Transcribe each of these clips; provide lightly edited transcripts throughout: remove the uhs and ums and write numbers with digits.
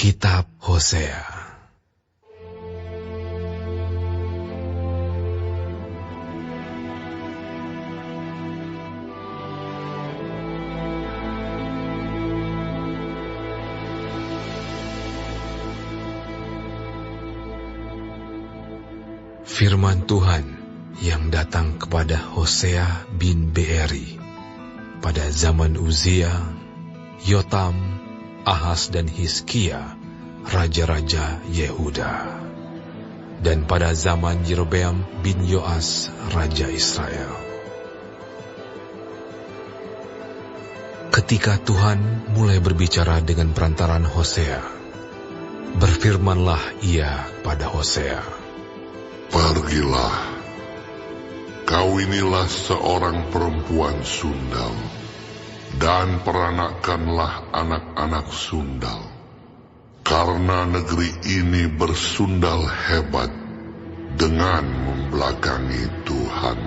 Kitab Hosea. Firman Tuhan yang datang kepada Hosea bin Beeri pada zaman Uzia, Yotam, Ahaz dan Hizkia, raja-raja Yehuda, dan pada zaman Yerobeam bin Yoas, raja Israel. Ketika Tuhan mulai berbicara dengan perantaran Hosea, berfirmanlah Ia pada Hosea, "Pergilah, kau inilah seorang perempuan sundal, dan peranakanlah anak-anak sundal, karena negeri ini bersundal hebat dengan membelakangi Tuhan."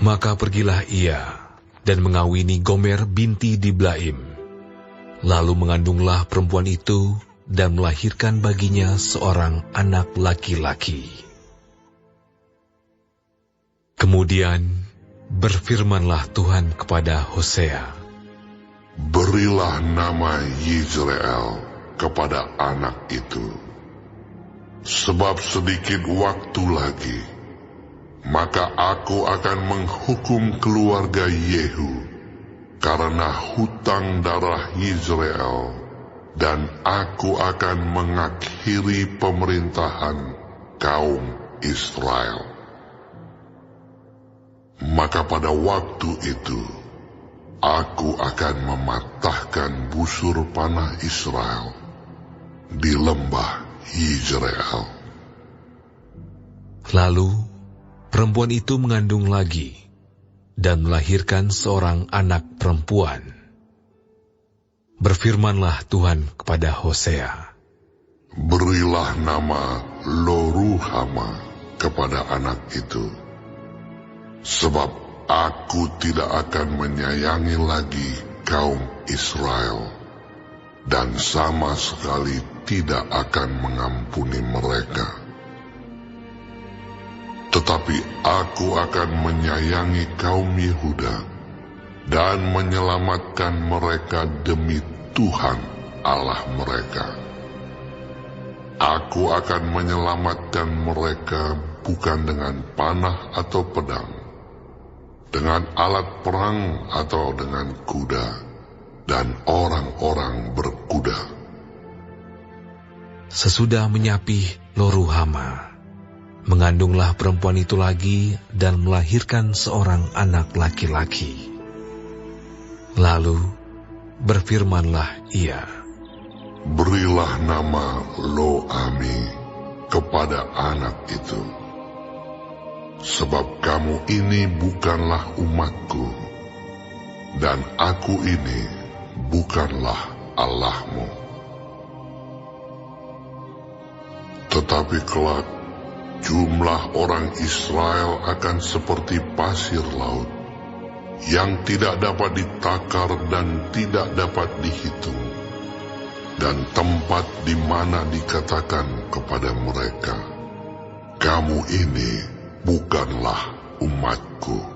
Maka pergilah ia dan mengawini Gomer binti Diblaim. Lalu mengandunglah perempuan itu dan melahirkan baginya seorang anak laki-laki. Kemudian berfirmanlah Tuhan kepada Hosea, "Berilah nama Yizreel kepada anak itu, sebab sedikit waktu lagi, maka aku akan menghukum keluarga Yehu karena hutang darah Yizreel, dan aku akan mengakhiri pemerintahan kaum Israel. Maka pada waktu itu, aku akan mematahkan busur panah Israel di lembah Yizreel." Lalu perempuan itu mengandung lagi dan melahirkan seorang anak perempuan. Berfirmanlah Tuhan kepada Hosea, "Berilah nama Loruhama kepada anak itu, sebab aku tidak akan menyayangi lagi kaum Israel, dan sama sekali tidak akan mengampuni mereka. Tetapi aku akan menyayangi kaum Yehuda dan menyelamatkan mereka demi Tuhan Allah mereka. Aku akan menyelamatkan mereka bukan dengan panah atau pedang, dengan alat perang atau dengan kuda dan orang-orang berkuda." Sesudah menyapih Loruhama, mengandunglah perempuan itu lagi dan melahirkan seorang anak laki-laki. Lalu berfirmanlah ia, "Berilah nama Loami kepada anak itu, sebab kamu ini bukanlah umatku, dan aku ini bukanlah Allahmu. Tetapi kelak jumlah orang Israel akan seperti pasir laut, yang tidak dapat ditakar dan tidak dapat dihitung, dan tempat di mana dikatakan kepada mereka, 'Kamu ini bukanlah umatku,'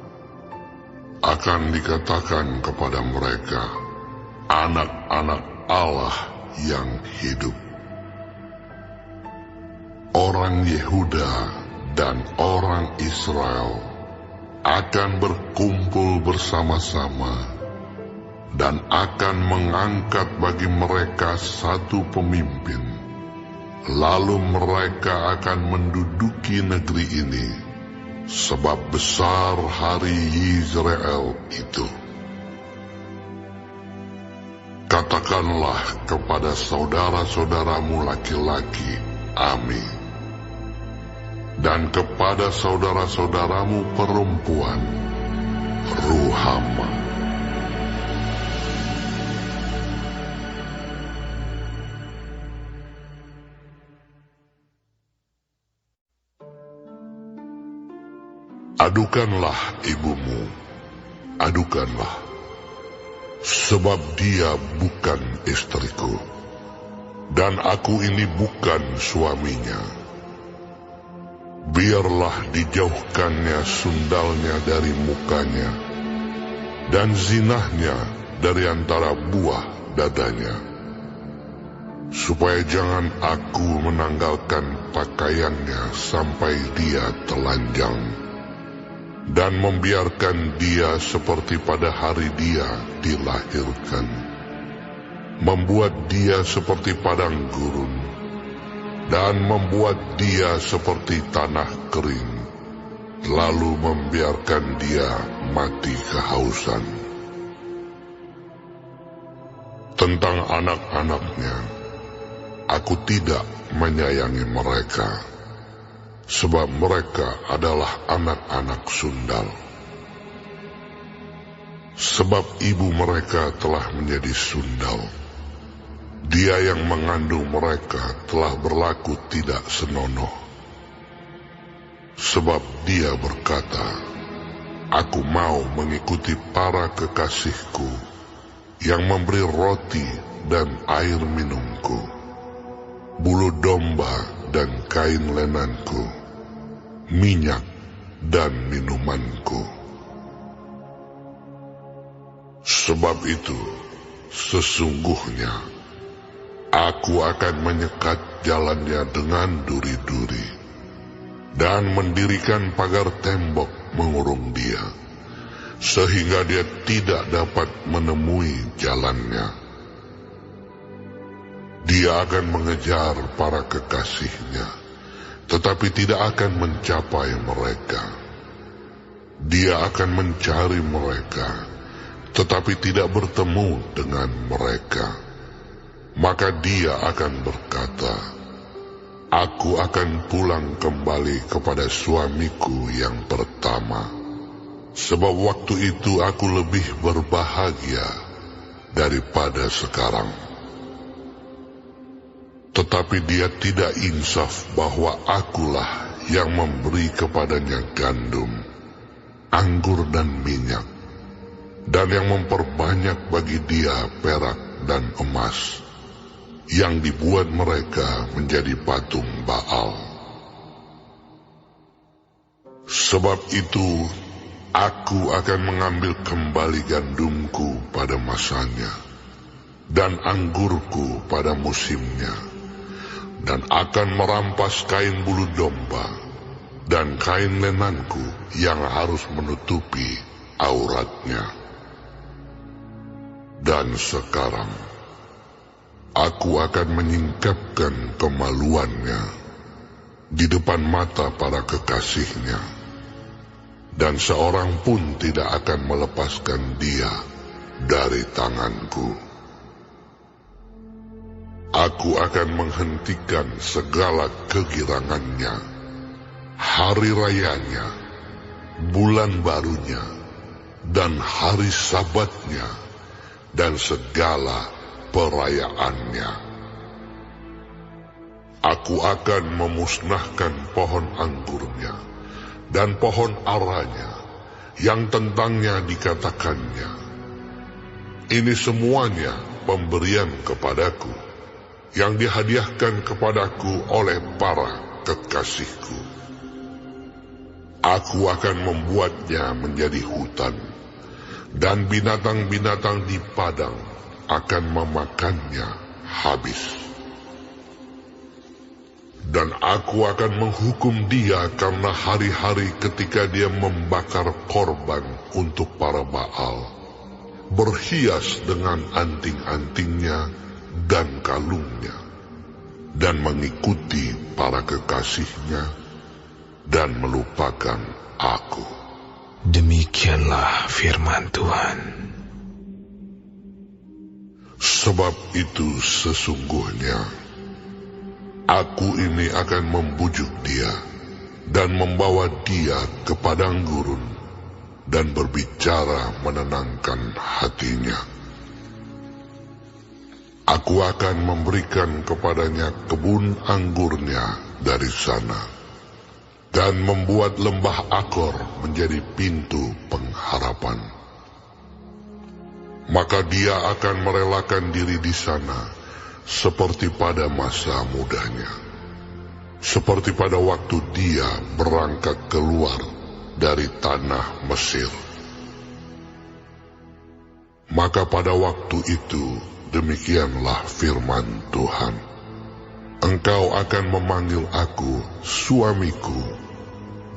akan dikatakan kepada mereka, 'Anak-anak Allah yang hidup.' Orang Yehuda dan orang Israel akan berkumpul bersama-sama dan akan mengangkat bagi mereka satu pemimpin. Lalu mereka akan menduduki negeri ini, sebab besar hari Yizreel itu. Katakanlah kepada saudara-saudaramu laki-laki, Ami, dan kepada saudara-saudaramu perempuan, Ruhama." Adukanlah ibumu, adukanlah, sebab dia bukan istriku, dan aku ini bukan suaminya. Biarlah dijauhkannya sundalnya dari mukanya, dan zinahnya dari antara buah dadanya, supaya jangan aku menanggalkan pakaiannya sampai dia telanjang, dan membiarkan dia seperti pada hari dia dilahirkan, membuat dia seperti padang gurun, dan membuat dia seperti tanah kering, lalu membiarkan dia mati kehausan. Tentang anak-anaknya, aku tidak menyayangi mereka, sebab mereka adalah anak-anak sundal. Sebab ibu mereka telah menjadi sundal. Dia yang mengandung mereka telah berlaku tidak senonoh. Sebab dia berkata, aku mau mengikuti para kekasihku yang memberi roti dan air minumku, bulu domba dan kain lenanku, minyak dan minumanku. Sebab itu, sesungguhnya aku akan menyekat jalannya dengan duri-duri, dan mendirikan pagar tembok mengurung dia, sehingga dia tidak dapat menemui jalannya. Dia akan mengejar para kekasihnya, tetapi tidak akan mencapai mereka. Dia akan mencari mereka, tetapi tidak bertemu dengan mereka. Maka dia akan berkata, aku akan pulang kembali kepada suamiku yang pertama, sebab waktu itu aku lebih berbahagia daripada sekarang. Tetapi dia tidak insaf bahwa akulah yang memberi kepadanya gandum, anggur dan minyak, dan yang memperbanyak bagi dia perak dan emas, yang dibuat mereka menjadi patung Baal. Sebab itu, aku akan mengambil kembali gandumku pada masanya, dan anggurku pada musimnya, dan akan merampas kain bulu domba, dan kain lenanku yang harus menutupi auratnya. Dan sekarang, aku akan menyingkapkan kemaluannya di depan mata para kekasihnya, dan seorang pun tidak akan melepaskan dia dari tanganku. Aku akan menghentikan segala kegirangannya, hari rayanya, bulan barunya, dan hari sabatnya, dan segala perayaannya. Aku akan memusnahkan pohon anggurnya dan pohon aranya yang tentangnya dikatakannya, ini semuanya pemberian kepadaku, yang dihadiahkan kepadaku oleh para kekasihku. Aku akan membuatnya menjadi hutan, dan binatang-binatang di padang akan memakannya habis. Dan aku akan menghukum dia karena hari-hari ketika dia membakar korban untuk para Baal, berhias dengan anting-antingnya dan kalungnya, dan mengikuti para kekasihnya, dan melupakan aku. Demikianlah firman Tuhan. Sebab itu sesungguhnya, aku ini akan membujuk dia, dan membawa dia ke padang gurun, dan berbicara menenangkan hatinya. Aku akan memberikan kepadanya kebun anggurnya dari sana, dan membuat lembah Akor menjadi pintu pengharapan. Maka dia akan merelakan diri di sana, seperti pada masa mudanya, seperti pada waktu dia berangkat keluar dari tanah Mesir. Maka pada waktu itu demikianlah firman Tuhan, engkau akan memanggil aku suamiku,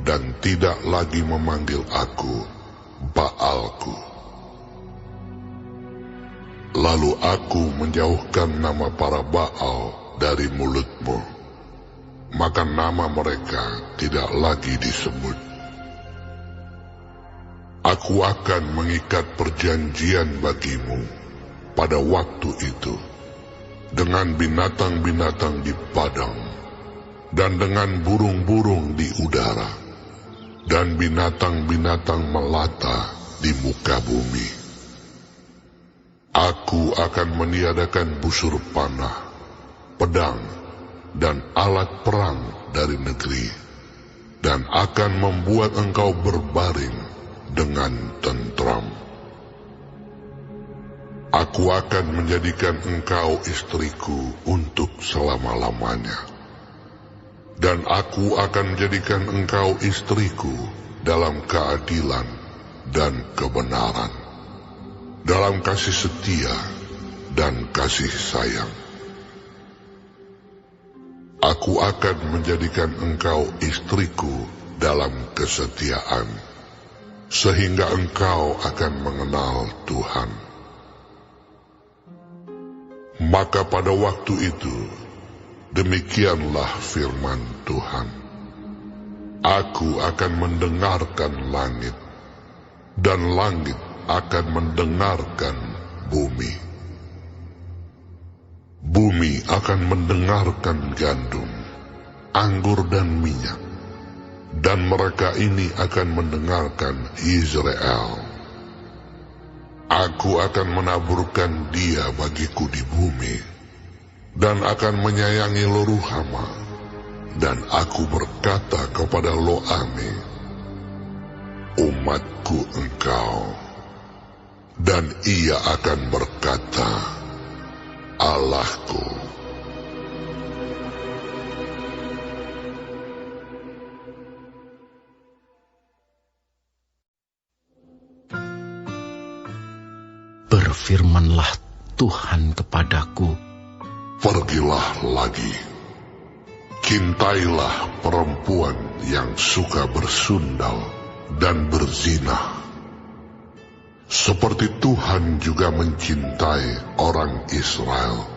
dan tidak lagi memanggil aku Baalku. Lalu aku menjauhkan nama para Baal dari mulutmu, maka nama mereka tidak lagi disebut. Aku akan mengikat perjanjian bagimu pada waktu itu dengan binatang-binatang di padang, dan dengan burung-burung di udara, dan binatang-binatang melata di muka bumi. Aku akan meniadakan busur panah, pedang, dan alat perang dari negeri, dan akan membuat engkau berbaring dengan tentram. Aku akan menjadikan engkau istriku untuk selama-lamanya, dan aku akan menjadikan engkau istriku dalam keadilan dan kebenaran, dalam kasih setia dan kasih sayang. Aku akan menjadikan engkau istriku dalam kesetiaan, sehingga engkau akan mengenal Tuhan. Maka pada waktu itu, demikianlah firman Tuhan, aku akan mendengarkan langit, dan langit akan mendengarkan bumi. Bumi akan mendengarkan gandum, anggur dan minyak, dan mereka ini akan mendengarkan Israel. Aku akan menaburkan dia bagiku di bumi, dan akan menyayangi Lo-ruhama, dan aku berkata kepada Lo-ami, umatku engkau. Dan ia akan berkata, Allahku. Berfirmanlah Tuhan kepadaku, pergilah lagi, cintailah perempuan yang suka bersundal dan berzina, seperti Tuhan juga mencintai orang Israel,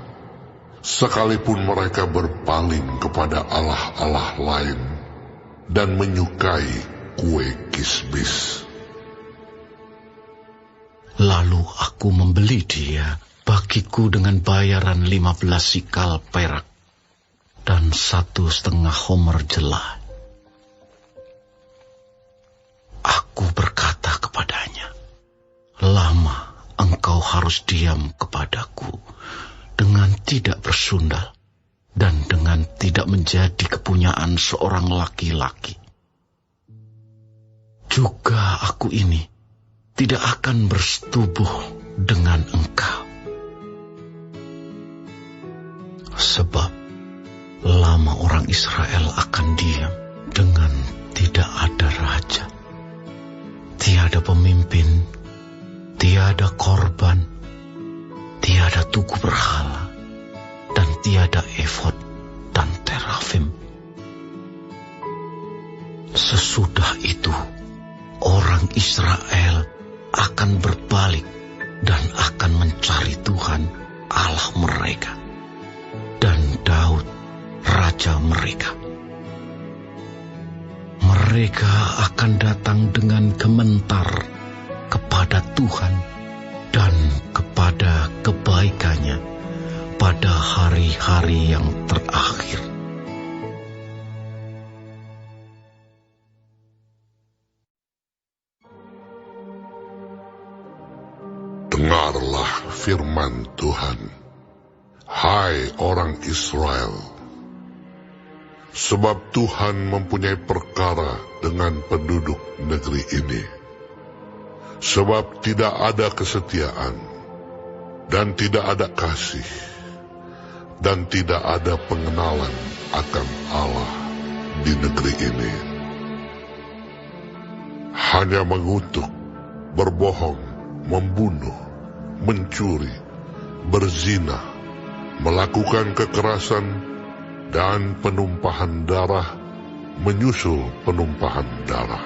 sekalipun mereka berpaling kepada allah-allah lain dan menyukai kue kismis. Lalu aku membeli dia bagiku dengan bayaran 15 sikal perak dan 1,5 homer jela. Aku berkata kepadanya, lama engkau harus diam kepadaku dengan tidak bersundal dan dengan tidak menjadi kepunyaan seorang laki-laki. Juga aku ini tidak akan bersetubuh dengan engkau. Sebab lama orang Israel akan diam dengan tidak ada raja, tiada pemimpin, tiada korban, tiada tugu berhala, dan tiada efod dan terafim. Sesudah itu, orang Israel akan berbalik dan akan mencari Tuhan Allah mereka dan Daud raja mereka. Mereka akan datang dengan gementar kepada Tuhan dan kepada kebaikannya pada hari-hari yang terakhir. Dengarlah firman Tuhan, hai orang Israel, sebab Tuhan mempunyai perkara dengan penduduk negeri ini. Sebab tidak ada kesetiaan dan tidak ada kasih, dan tidak ada pengenalan akan Allah di negeri ini. Hanya mengutuk, berbohong, membunuh, mencuri, berzina, melakukan kekerasan, dan penumpahan darah menyusul penumpahan darah.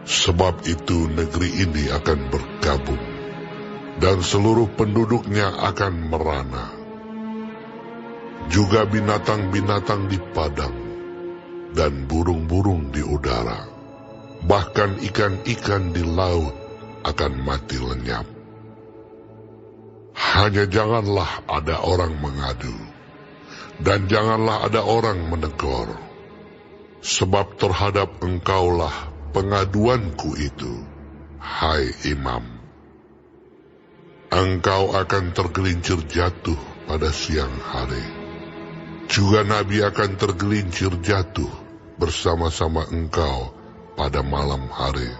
Sebab itu negeri ini akan berkabung, dan seluruh penduduknya akan merana. Juga binatang-binatang di padang, dan burung-burung di udara, bahkan ikan-ikan di laut akan mati lenyap. Hanya janganlah ada orang mengadu, dan janganlah ada orang menegur, sebab terhadap engkaulah pengaduanku itu, hai imam. Engkau akan tergelincir jatuh pada siang hari. Juga nabi akan tergelincir jatuh bersama-sama engkau pada malam hari.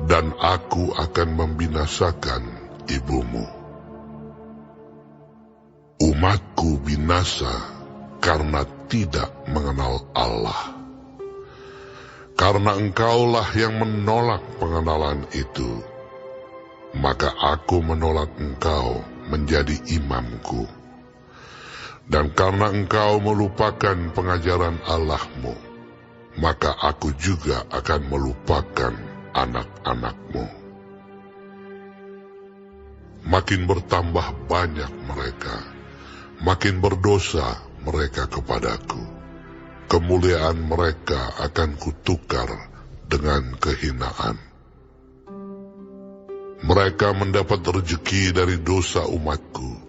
Dan aku akan membinasakan ibumu. Umatku binasa karena tidak mengenal Allah. Karena engkaulah yang menolak pengenalan itu, maka aku menolak engkau menjadi imamku. Dan karena engkau melupakan pengajaran Allahmu, maka aku juga akan melupakan anak-anakmu. Makin bertambah banyak mereka, makin berdosa mereka kepadaku. Kemuliaan mereka akan kutukar dengan kehinaan. Mereka mendapat rezeki dari dosa umatku,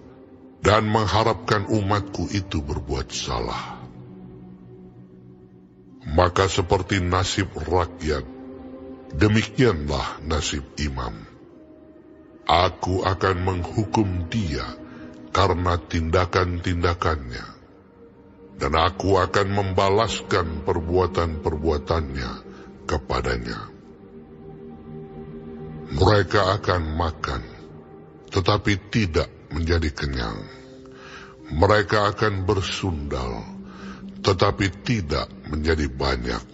dan mengharapkan umatku itu berbuat salah. Maka seperti nasib rakyat, demikianlah nasib imam. Aku akan menghukum dia karena tindakan-tindakannya, dan aku akan membalaskan perbuatan-perbuatannya kepadanya. Mereka akan makan, tetapi tidak menjadi kenyang. Mereka akan bersundal, tetapi tidak menjadi banyak,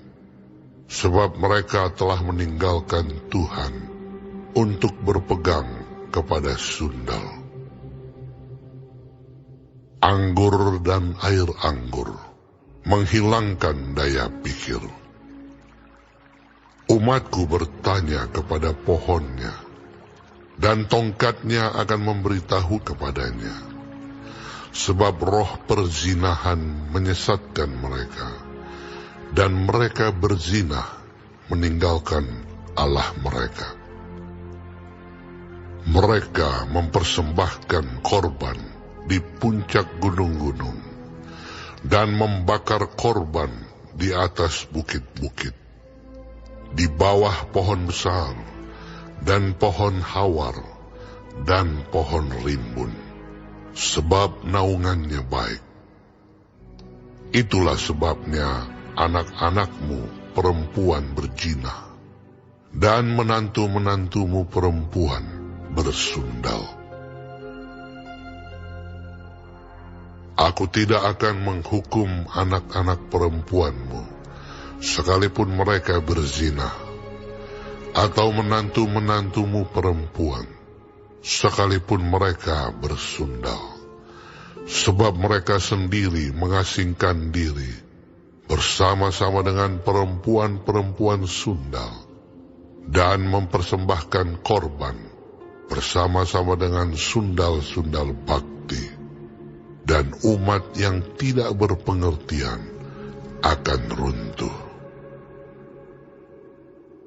sebab mereka telah meninggalkan Tuhan untuk berpegang kepada sundal. Anggur dan air anggur menghilangkan daya pikir. Umatku bertanya kepada pohonnya, dan tongkatnya akan memberitahu kepadanya. Sebab roh perzinahan menyesatkan mereka, dan mereka berzinah meninggalkan Allah mereka. Mereka mempersembahkan korban di puncak gunung-gunung, dan membakar korban di atas bukit-bukit, di bawah pohon besar, dan pohon hawar, dan pohon rimbun, sebab naungannya baik. Itulah sebabnya anak-anakmu perempuan berzina, dan menantu-menantumu perempuan bersundal. Aku tidak akan menghukum anak-anak perempuanmu, sekalipun mereka berzina, atau menantu-menantumu perempuan, sekalipun mereka bersundal. Sebab mereka sendiri mengasingkan diri bersama-sama dengan perempuan-perempuan sundal, dan mempersembahkan korban bersama-sama dengan sundal-sundal bakti. Dan umat yang tidak berpengertian akan runtuh.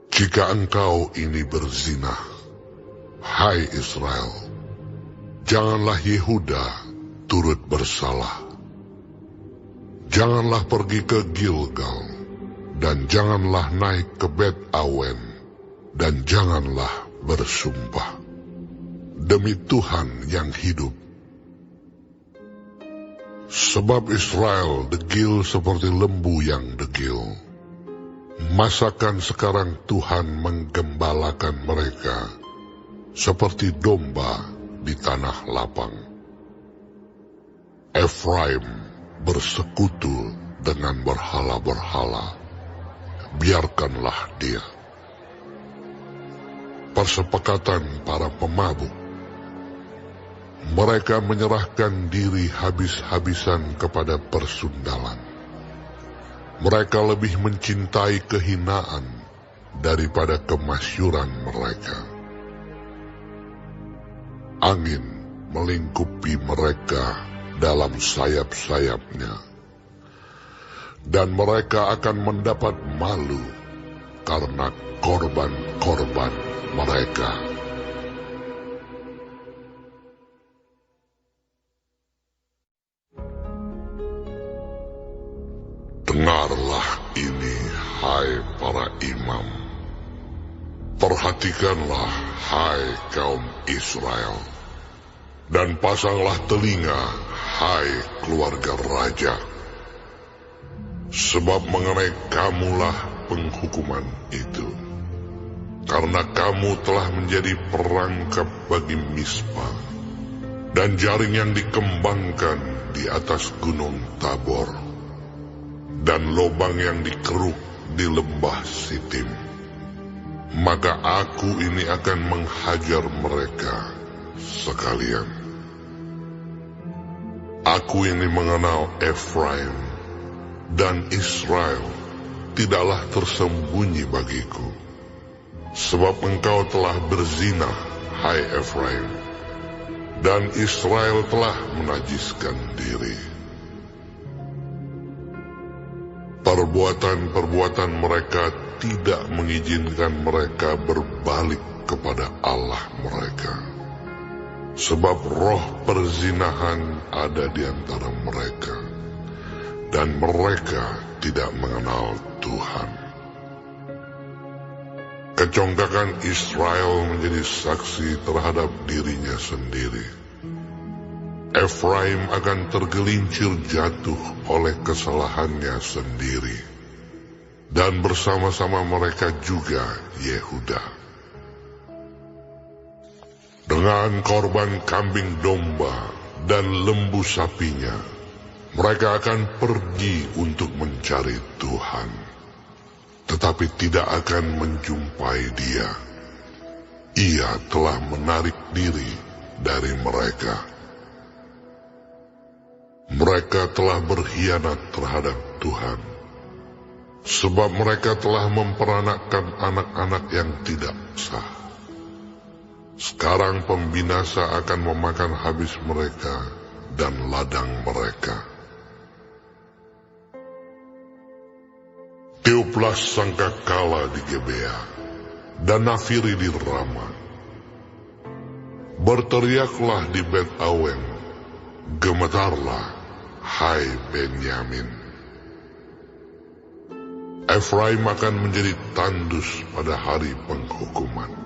Jika engkau ini berzina, hai Israel, janganlah Yehuda turut bersalah. Janganlah pergi ke Gilgal, dan janganlah naik ke Bet Awen, dan janganlah bersumpah. Demi Tuhan yang hidup, sebab Israel degil seperti lembu yang degil. Masakan sekarang Tuhan menggembalakan mereka seperti domba di tanah lapang. Efraim bersekutu dengan berhala-berhala. Biarkanlah dia. Persepakatan para pemabuk. Mereka menyerahkan diri habis-habisan kepada persundalan. Mereka lebih mencintai kehinaan daripada kemasyuran mereka. Angin melingkupi mereka dalam sayap-sayapnya, dan mereka akan mendapat malu karena korban-korban mereka. Dengarlah ini, hai para imam. Perhatikanlah, hai kaum Israel. Dan pasanglah telinga, hai keluarga raja. Sebab mengenai kamulah penghukuman itu. Karena kamu telah menjadi perangkap bagi Mispa, dan jaring yang dikembangkan di atas gunung Tabor, dan lobang yang dikeruk di lembah Sitim. Maka aku ini akan menghajar mereka sekalian. Aku ini mengenal Efraim, dan Israel tidaklah tersembunyi bagiku. Sebab engkau telah berzina, hai Efraim, dan Israel telah menajiskan diri. Perbuatan-perbuatan mereka tidak mengizinkan mereka berbalik kepada Allah mereka. Sebab roh perzinahan ada di antara mereka, dan mereka tidak mengenal Tuhan. Kecongkakan Israel menjadi saksi terhadap dirinya sendiri. Efraim akan tergelincir jatuh oleh kesalahannya sendiri, dan bersama-sama mereka juga Yehuda. Dengan korban kambing domba dan lembu sapinya, mereka akan pergi untuk mencari Tuhan, tetapi tidak akan menjumpai Dia. Ia telah menarik diri dari mereka. Mereka telah berkhianat terhadap Tuhan, sebab mereka telah memperanakkan anak-anak yang tidak sah. Sekarang pembinasa akan memakan habis mereka dan ladang mereka. Tiuplah sangkakala di Gebea, dan nafiri di Rama. Berteriaklah di Bet Awen, gemetarlah, hai Benyamin. Efraim akan menjadi tandus pada hari penghukuman.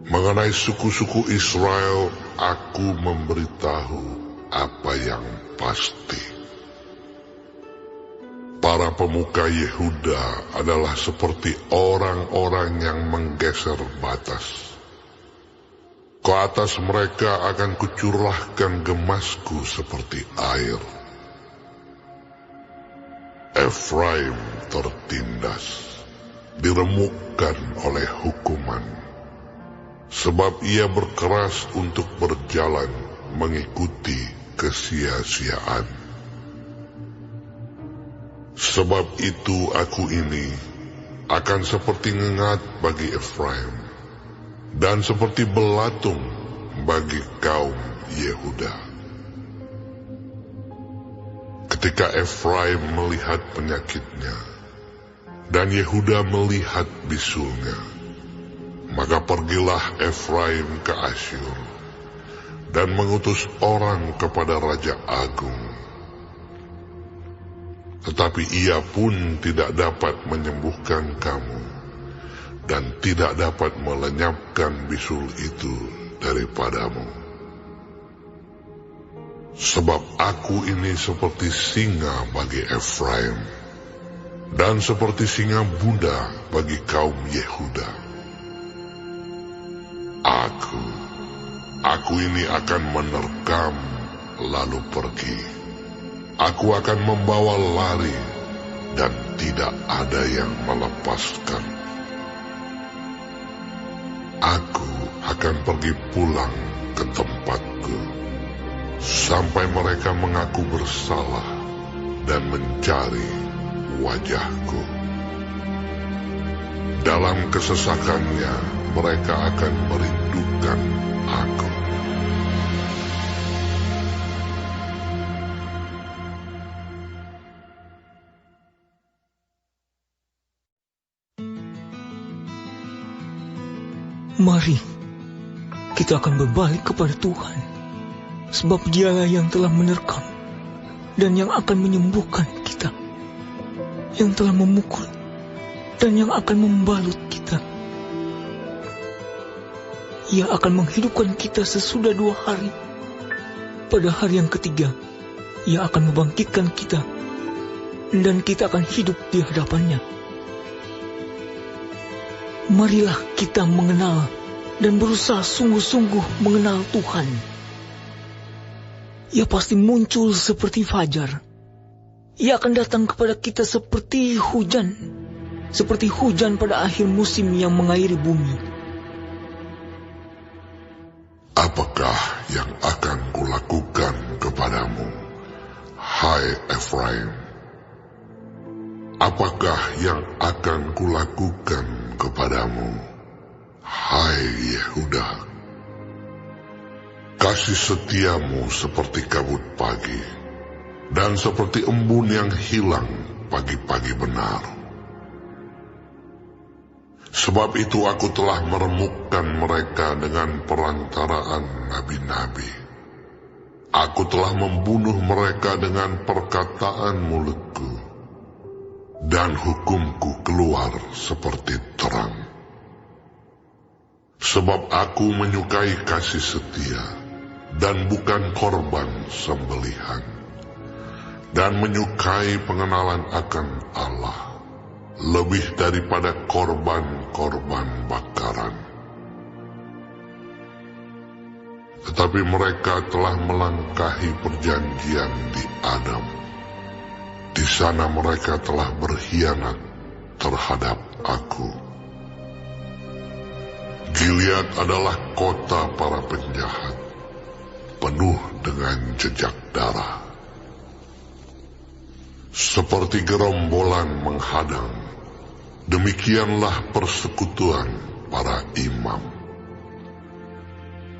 Mengenai suku-suku Israel, aku memberitahu apa yang pasti. Para pemuka Yehuda adalah seperti orang-orang yang menggeser batas. Ke atas mereka akan kucurahkan gemasku seperti air. Efraim tertindas, diremukkan oleh hukuman, sebab ia berkeras untuk berjalan mengikuti kesia-siaan. Sebab itu aku ini akan seperti ngengat bagi Efraim, dan seperti belatung bagi kaum Yehuda. Ketika Efraim melihat penyakitnya, dan Yehuda melihat bisulnya, maka pergilah Efraim ke Asyur, dan mengutus orang kepada Raja Agung. Tetapi ia pun tidak dapat menyembuhkan kamu, dan tidak dapat melenyapkan bisul itu daripadamu. Sebab aku ini seperti singa bagi Efraim, dan seperti singa muda bagi kaum Yehuda. Aku Aku ini akan menerkam lalu pergi. Aku akan membawa lari dan tidak ada yang melepaskan. Aku akan pergi pulang ke tempatku sampai mereka mengaku bersalah dan mencari wajahku. Dalam kesesakannya mereka akan merindukan aku. Mari, kita akan berbalik kepada Tuhan, sebab Dialah yang telah menerkam dan yang akan menyembuhkan kita, yang telah memukul dan yang akan membalut kita. Ia akan menghidupkan kita sesudah 2 hari. Pada hari yang ketiga, Ia akan membangkitkan kita, dan kita akan hidup di hadapannya. Marilah kita mengenal dan berusaha sungguh-sungguh mengenal Tuhan. Ia pasti muncul seperti fajar. Ia akan datang kepada kita seperti hujan pada akhir musim yang mengairi bumi. Apakah yang akan kulakukan kepadamu, hai Efraim? Apakah yang akan kulakukan kepadamu, hai Yehuda? Kasih setiamu seperti kabut pagi, dan seperti embun yang hilang pagi-pagi benar. Sebab itu aku telah meremukkan mereka dengan perantaraan nabi-nabi. Aku telah membunuh mereka dengan perkataan mulutku, dan hukumku keluar seperti terang. Sebab aku menyukai kasih setia, dan bukan korban sembelihan, dan menyukai pengenalan akan Allah, lebih daripada korban-korban bakaran. Tetapi mereka telah melangkahi perjanjian di Adam. Di sana mereka telah berkhianat terhadap aku. Gilead adalah kota para penjahat, penuh dengan jejak darah. Seperti gerombolan menghadang, demikianlah persekutuan para imam.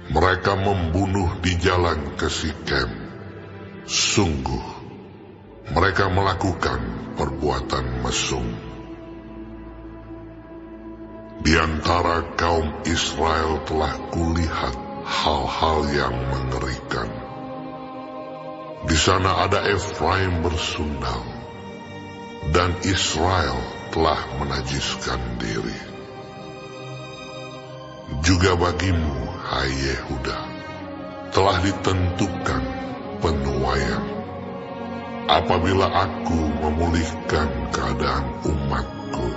Mereka membunuh di jalan ke Sikem. Sungguh, mereka melakukan perbuatan mesum. Di antara kaum Israel telah kulihat hal-hal yang mengerikan. Di sana ada Efraim bersundal, dan Israel telah menajiskan diri. Juga bagimu, hai Yehuda, telah ditentukan penuaian. Apabila aku memulihkan keadaan umatku.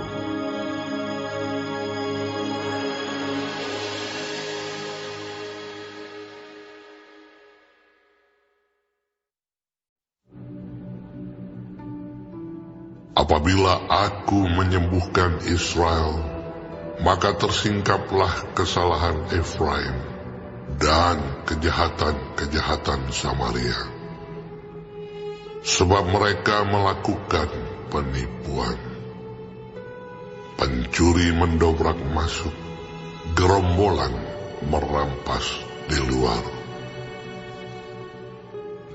Apabila aku menyembuhkan Israel, maka tersingkaplah kesalahan Efraim dan kejahatan-kejahatan Samaria. Sebab mereka melakukan penipuan. Pencuri mendobrak masuk, gerombolan merampas di luar.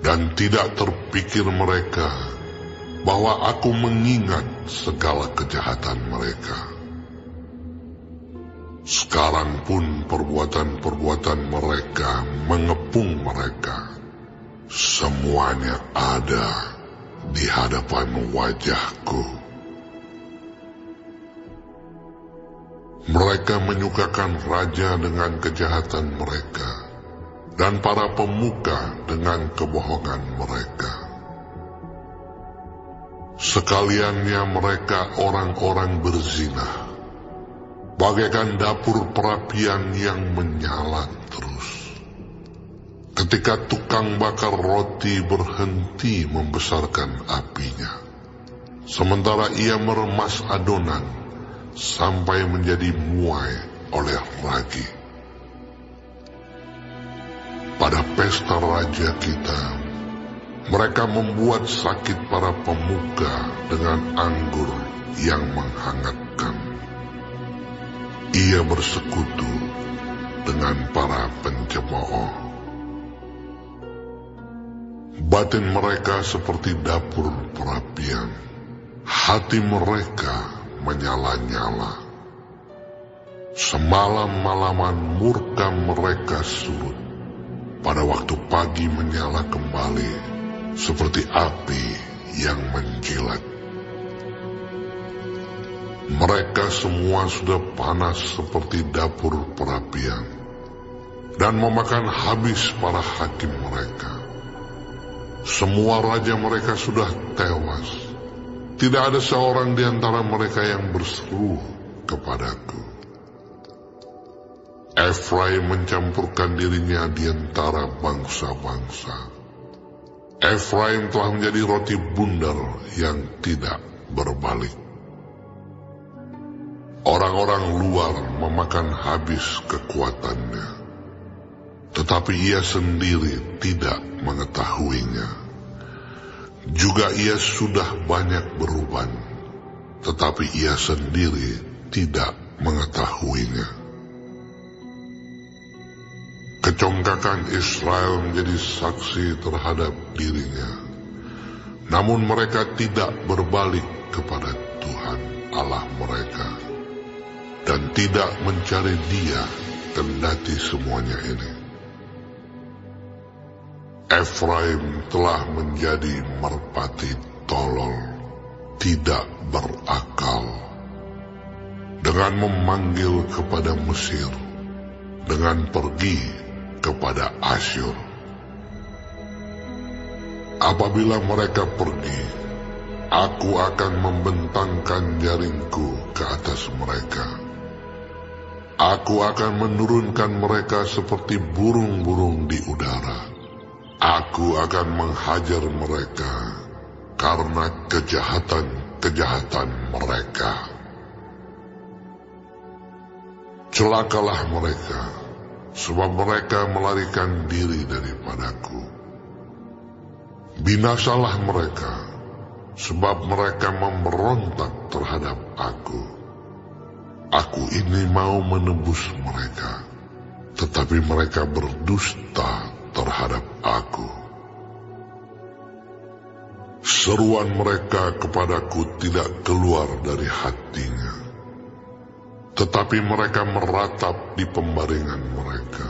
Dan tidak terpikir mereka bahwa aku mengingat segala kejahatan mereka. Sekarang pun perbuatan-perbuatan mereka mengepung mereka. Semuanya ada di hadapan wajahku. Mereka menyukakan raja dengan kejahatan mereka, dan para pemuka dengan kebohongan mereka. Sekaliannya mereka orang-orang berzina, bagaikan dapur perapian yang menyala terus. ketika tukang bakar roti berhenti membesarkan apinya, sementara ia meremas adonan sampai menjadi muai oleh ragi. Pada pesta raja kita, mereka membuat sakit para pemuka dengan anggur yang menghangatkan. Ia bersekutu dengan para pencemooh. Batin mereka seperti dapur perapian, hati mereka menyala-nyala. Semalam-malaman murka mereka surut, pada waktu pagi menyala kembali seperti api yang menjilat. Mereka semua sudah panas seperti dapur perapian dan memakan habis para hakim mereka. Semua raja mereka sudah tewas. Tidak ada seorang di antara mereka yang berseru kepadaku. Efraim mencampurkan dirinya di antara bangsa-bangsa. Efraim telah menjadi roti bundar yang tidak berbalik. Orang-orang luar memakan habis kekuatannya, tetapi ia sendiri tidak mengetahuinya. Juga ia sudah banyak beruban, tetapi ia sendiri tidak mengetahuinya. Kecongkakan Israel menjadi saksi terhadap dirinya, namun mereka tidak berbalik kepada Tuhan Allah mereka, dan tidak mencari Dia kendati semuanya ini. Efraim telah menjadi merpati tolol, tidak berakal, dengan memanggil kepada Mesir, dengan pergi kepada Asyur. Apabila mereka pergi, aku akan membentangkan jaringku ke atas mereka. Aku akan menurunkan mereka seperti burung-burung di udara. Aku akan menghajar mereka karena kejahatan-kejahatan mereka. Celakalah mereka, sebab mereka melarikan diri daripadaku. Binasalah mereka, sebab mereka memberontak terhadap aku. Aku ini mau menebus mereka, tetapi mereka berdusta terhadap aku. Seruan mereka kepadaku tidak keluar dari hatinya, tetapi mereka meratap di pembaringan mereka.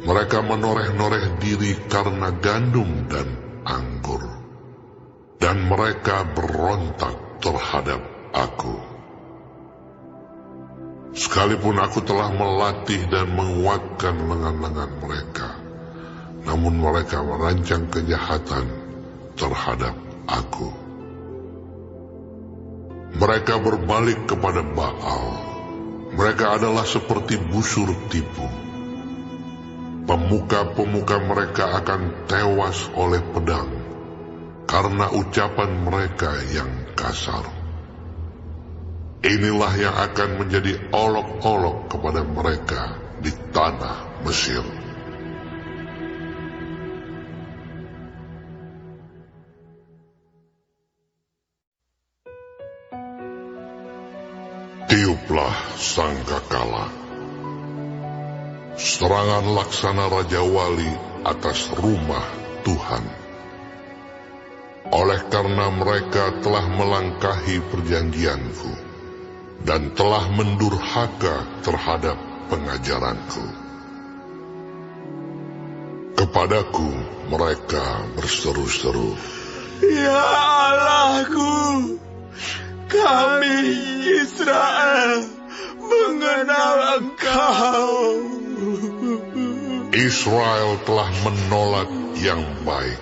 Mereka menoreh-noreh diri karena gandum dan anggur, dan mereka berontak terhadap aku. Sekalipun aku telah melatih dan menguatkan lengan-lengan mereka, namun mereka merancang kejahatan terhadap aku. Mereka berbalik kepada Baal. Mereka adalah seperti busur tipu. Pemuka-pemuka mereka akan tewas oleh pedang karena ucapan mereka yang kasar. Inilah yang akan menjadi olok-olok kepada mereka di tanah Mesir. Tiuplah sangkakala, serangan laksana Raja Wali atas rumah Tuhan. Oleh karena mereka telah melangkahi perjanjianku dan telah mendurhaka terhadap pengajaranku. Kepadaku mereka berseru-seru, Ya Allahku, kami Israel mengenal Engkau. Israel telah menolak yang baik.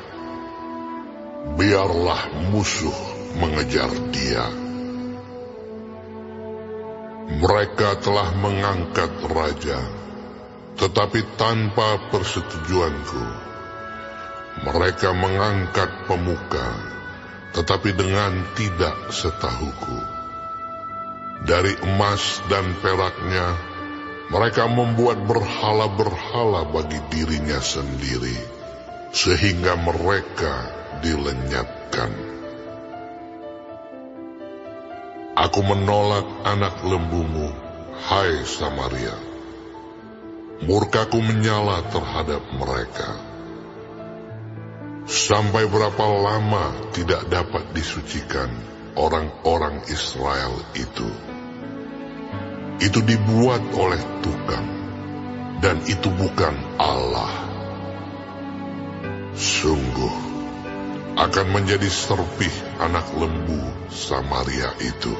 Biarlah musuh mengejar dia. Mereka telah mengangkat raja, tetapi tanpa persetujuanku. Mereka mengangkat pemuka, tetapi dengan tidak setahuku. Dari emas dan peraknya, mereka membuat berhala-berhala bagi dirinya sendiri, sehingga mereka dilenyapkan. Aku menolak anak lembumu, hai Samaria. Murkaku menyala terhadap mereka. Sampai berapa lama tidak dapat disucikan orang-orang Israel itu? Itu dibuat oleh tukang, dan itu bukan Allah. Sungguh, akan menjadi serpih anak lembu Samaria itu.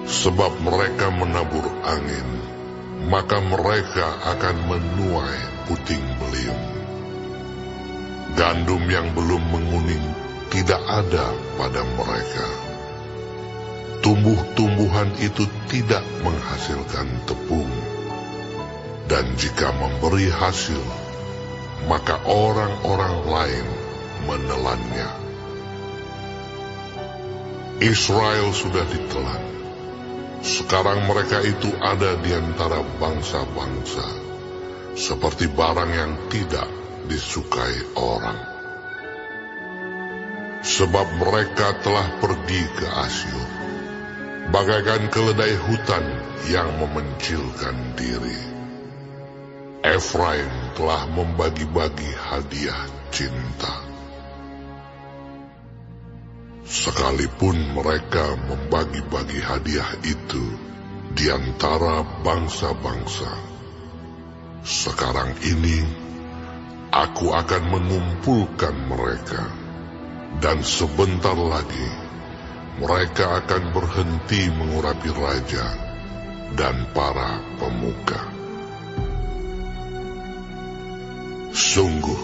Sebab mereka menabur angin, maka mereka akan menuai puting beliung. Gandum yang belum menguning tidak ada pada mereka. Tumbuh-tumbuhan itu tidak menghasilkan tepung, dan jika memberi hasil, maka orang-orang lain menelannya. Israel sudah ditelan. Sekarang mereka itu ada di antara bangsa-bangsa, seperti barang yang tidak disukai orang. Sebab mereka telah pergi ke Asyur, bagaikan keledai hutan yang memencilkan diri. Efraim telah membagi-bagi hadiah cinta. Sekalipun mereka membagi-bagi hadiah itu di antara bangsa-bangsa, sekarang ini aku akan mengumpulkan mereka, dan sebentar lagi mereka akan berhenti mengurapi raja dan para pemuka. Sungguh,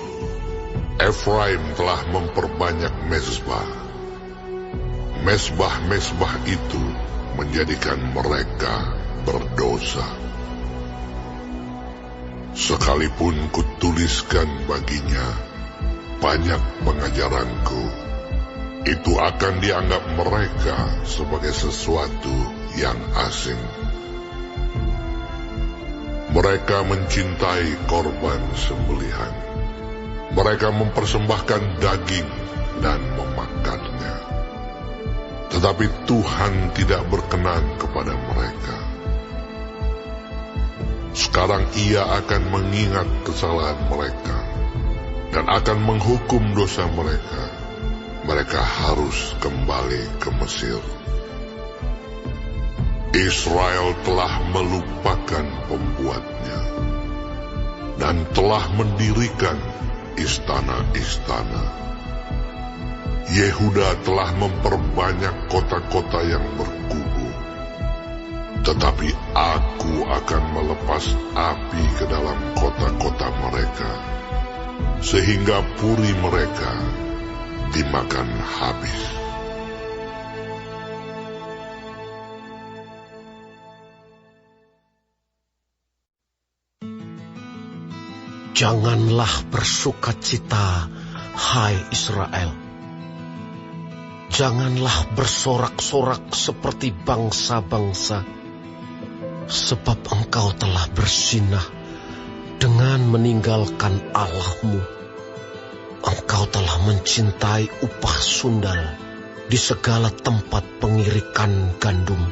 Efraim telah memperbanyak mezbah. Mezbah-mezbah itu menjadikan mereka berdosa. Sekalipun kutuliskan baginya banyak pengajaranku, itu akan dianggap mereka sebagai sesuatu yang asing. Mereka mencintai korban sembelihan. Mereka mempersembahkan daging dan memakannya. Tetapi Tuhan tidak berkenan kepada mereka. Sekarang Ia akan mengingat kesalahan mereka dan akan menghukum dosa mereka. Mereka harus kembali ke Mesir. Israel telah melupakan pembuatnya dan telah mendirikan istana-istana. Yehuda telah memperbanyak kota-kota yang berkubu. Tetapi aku akan melepas api ke dalam kota-kota mereka, sehingga puri mereka dimakan habis. Janganlah bersukacita, hai Israel. Janganlah bersorak-sorak seperti bangsa-bangsa, sebab engkau telah berzinah dengan meninggalkan Allahmu. Engkau telah mencintai upah sundal di segala tempat pengirikan gandum.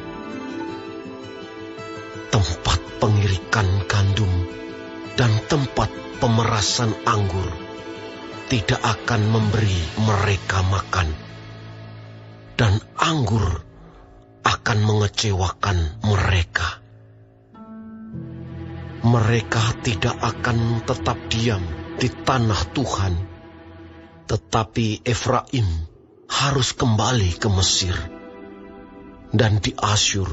Tempat pengirikan gandum dan tempat pemerasan anggur tidak akan memberi mereka makan. Dan anggur akan mengecewakan mereka. Mereka tidak akan tetap diam di tanah Tuhan, tetapi Efraim harus kembali ke Mesir, dan di Asyur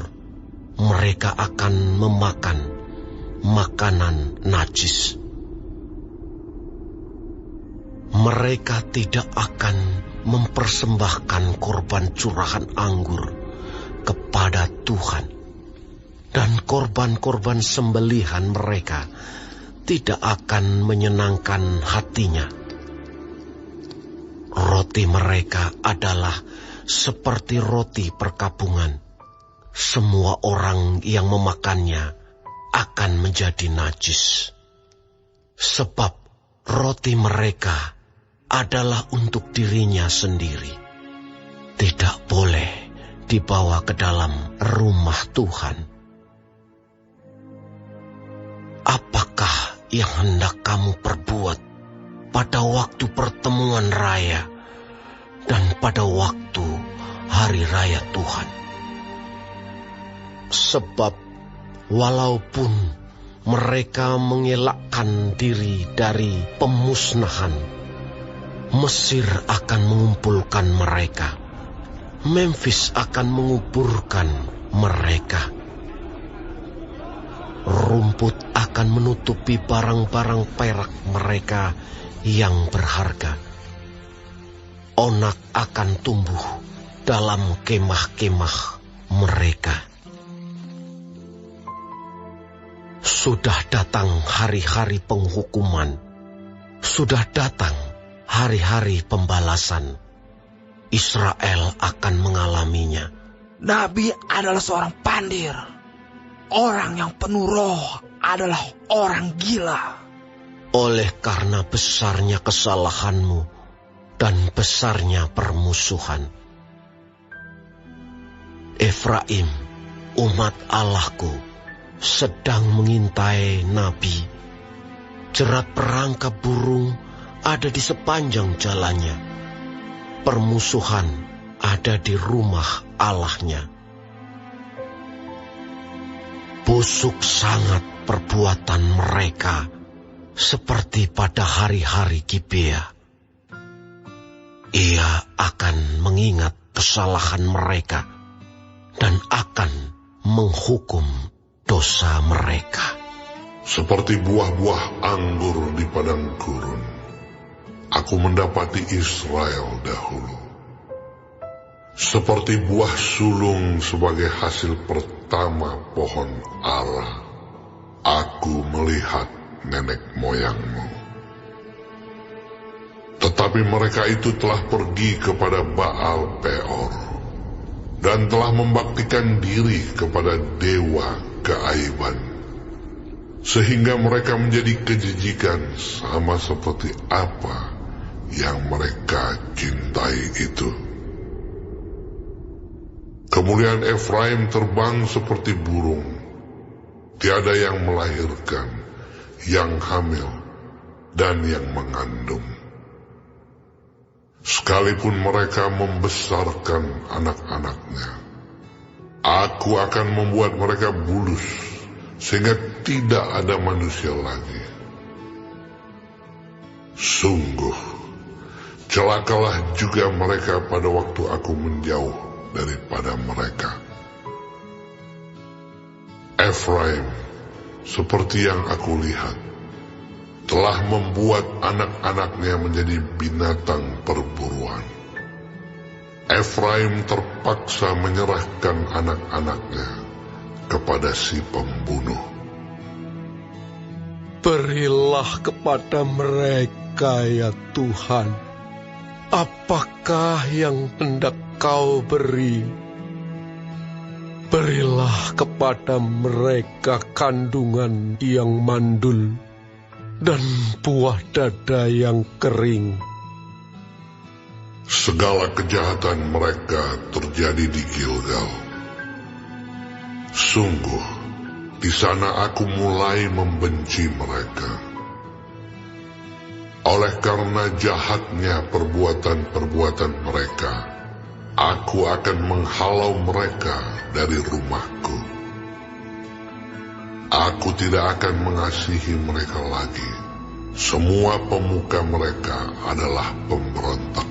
mereka akan memakan makanan najis. Mereka tidak akan mempersembahkan korban curahan anggur kepada Tuhan, dan korban-korban sembelihan mereka tidak akan menyenangkan hatinya. Roti mereka adalah seperti roti perkabungan. Semua orang yang memakannya akan menjadi najis. Sebab roti mereka adalah untuk dirinya sendiri. Tidak boleh dibawa ke dalam rumah Tuhan. Apakah yang hendak kamu perbuat pada waktu pertemuan raya dan pada waktu hari raya Tuhan? Sebab walaupun mereka mengelakkan diri dari pemusnahan, Mesir akan mengumpulkan mereka. Memphis akan menguburkan mereka. Rumput akan menutupi barang-barang perak mereka yang berharga. Onak akan tumbuh dalam kemah-kemah mereka. Sudah datang hari-hari penghukuman. Sudah datang hari-hari pembalasan. Israel akan mengalaminya. Nabi adalah seorang pandir. Orang yang penuh roh adalah orang gila. Oleh karena besarnya kesalahanmu dan besarnya permusuhan, Efraim, umat Allahku, sedang mengintai nabi. Jerat perangkap burung ada di sepanjang jalannya. Permusuhan ada di rumah Allahnya. Busuk sangat perbuatan mereka, seperti pada hari-hari Gibea. Ia akan mengingat kesalahan mereka dan akan menghukum dosa mereka. Seperti buah-buah anggur di padang gurun, aku mendapati Israel dahulu. Seperti buah sulung sebagai hasil pertama pohon ara, aku melihat nenek moyangmu. Tetapi mereka itu telah pergi kepada Baal Peor dan telah membaktikan diri kepada dewa keaiban, sehingga mereka menjadi kejijikan sama seperti apa yang mereka cintai itu. Kemuliaan Efraim terbang seperti burung, tiada yang melahirkan, yang hamil, dan yang mengandung. Sekalipun mereka membesarkan anak-anaknya, aku akan membuat mereka bulus, sehingga tidak ada manusia lagi. Sungguh, celakalah juga mereka pada waktu aku menjauh daripada mereka. Efraim, seperti yang aku lihat, telah membuat anak-anaknya menjadi binatang perburuan. Efraim terpaksa menyerahkan anak-anaknya kepada si pembunuh. Berilah kepada mereka, ya Tuhan, apakah yang hendak Kau beri. Berilah kepada mereka kandungan yang mandul dan buah dada yang kering. Segala kejahatan mereka terjadi di Gilgal. Sungguh, di sana aku mulai membenci mereka. Oleh karena jahatnya perbuatan-perbuatan mereka, aku akan menghalau mereka dari rumahku. Aku tidak akan mengasihi mereka lagi. Semua pemuka mereka adalah pemberontak.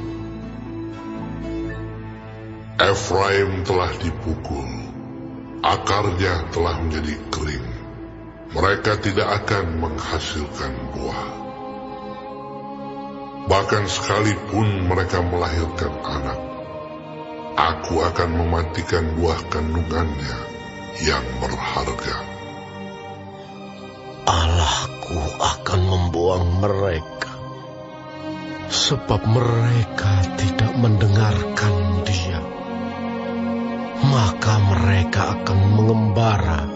Efraim telah dipukul, akarnya telah menjadi kering. Mereka tidak akan menghasilkan buah. Bahkan sekalipun mereka melahirkan anak, aku akan mematikan buah kandungannya yang berharga. Allahku akan membuang mereka, sebab mereka tidak mendengarkan Dia. Maka mereka akan mengembara